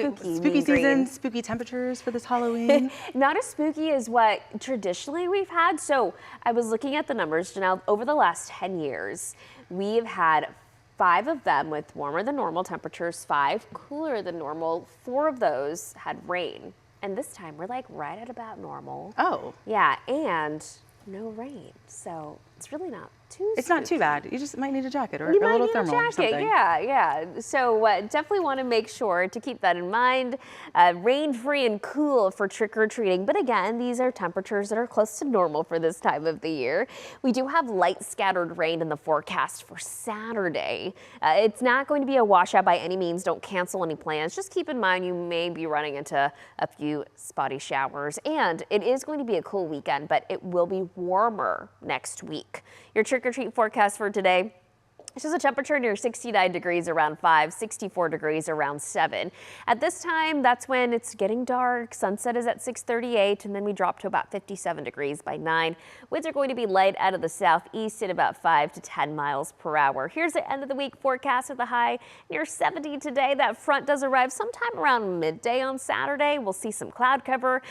Spooky season, spooky temperatures for this Halloween. Not as spooky as what traditionally we've had. So I was looking at the numbers, Janelle, over the last 10 years, we've had 5 of them with warmer than normal temperatures, 5 cooler than normal. 4 of those had rain. And this time we're like right at about normal. Oh. Yeah, and no rain. So it's really not too It's not too bad. You just might need a jacket or a You little might need thermal a or jacket. something. Yeah. So definitely want to make sure to keep that in mind. Rain-free and cool for trick-or-treating. But again, these are temperatures that are close to normal for this time of the year. We do have light scattered rain in the forecast for Saturday. It's not going to be a washout by any means. Don't cancel any plans. Just keep in mind you may be running into a few spotty showers. And it is going to be a cool weekend, but it will be warmer next week. Your trick-or-treat forecast for today. It's just a temperature near 69 degrees around 5, 64 degrees around 7. At this time, that's when it's getting dark. Sunset is at 6:38, and then we drop to about 57 degrees by 9. Winds are going to be light out of the southeast at about 5 to 10 miles per hour. Here's the end of the week forecast with a high near 70 today. That front does arrive sometime around midday on Saturday. We'll see some cloud cover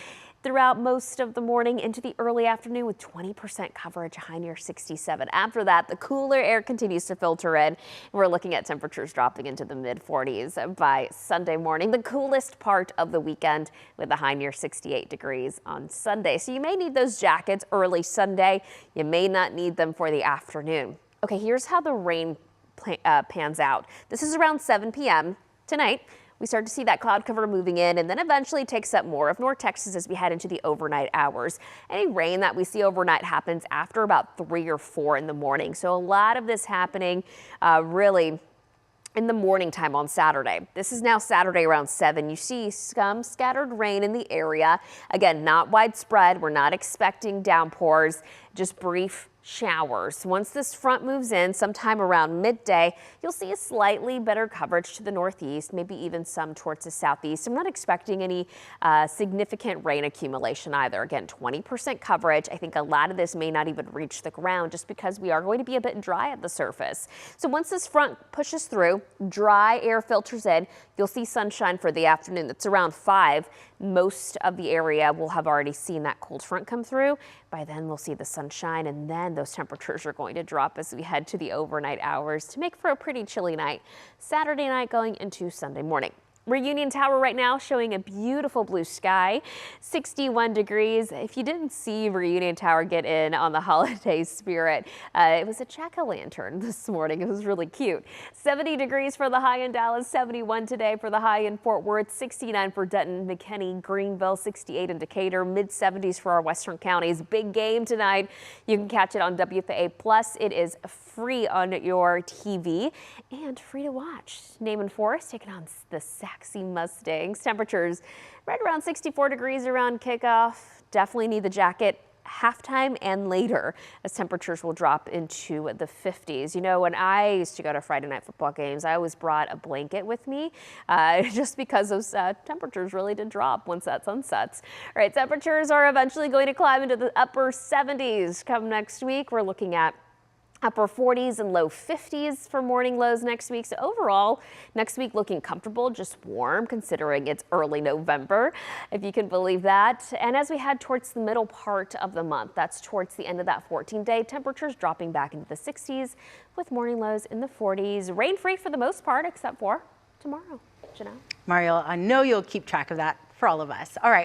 throughout most of the morning into the early afternoon with 20% coverage, high near 67. After that, the cooler air continues to filter in. We're looking at temperatures dropping into the mid-40s by Sunday morning, the coolest part of the weekend with a high near 68 degrees on Sunday. So you may need those jackets early Sunday. You may not need them for the afternoon. Okay, here's how the rain pans out. This is around 7 p.m. tonight. We start to see that cloud cover moving in and then eventually takes up more of North Texas as we head into the overnight hours. Any rain that we see overnight happens after about 3 or 4 in the morning. So a lot of this happening really in the morning time on Saturday. This is now Saturday around 7. You see some scattered rain in the area. Again, not widespread. We're not expecting downpours, just brief showers. Once this front moves in sometime around midday, you'll see a slightly better coverage to the northeast, maybe even some towards the southeast. I'm not expecting any significant rain accumulation either. Again, 20% coverage. I think a lot of this may not even reach the ground just because we are going to be a bit dry at the surface. So once this front pushes through, dry air filters in, you'll see sunshine for the afternoon. That's around 5. Most of the area will have already seen that cold front come through. By then we'll see the sunshine, and then those temperatures are going to drop as we head to the overnight hours to make for a pretty chilly night Saturday night going into Sunday morning. Reunion Tower right now showing a beautiful blue sky, 61 degrees. If you didn't see Reunion Tower get in on the holiday spirit, it was a jack-o'-lantern this morning. It was really cute. 70 degrees for the high in Dallas, 71 today for the high in Fort Worth, 69 for Denton, McKinney, Greenville, 68 in Decatur, mid-70s for our western counties. Big game tonight. You can catch it on WFA Plus. It is free on your TV and free to watch. Naaman Forest taking on the Saxy Mustangs. Temperatures right around 64 degrees around kickoff. Definitely need the jacket halftime and later as temperatures will drop into the 50s. You know, when I used to go to Friday night football games, I always brought a blanket with me just because those temperatures really did drop once that sun sets. All right, temperatures are eventually going to climb into the upper 70s come next week. We're looking at upper 40s and low 50s for morning lows next week. So overall, next week looking comfortable, just warm considering it's early November, if you can believe that. And as we head towards the middle part of the month, that's towards the end of that 14-day, temperatures dropping back into the 60s with morning lows in the 40s. Rain-free for the most part, except for tomorrow. Janelle? Mario, I know you'll keep track of that for all of us. All right.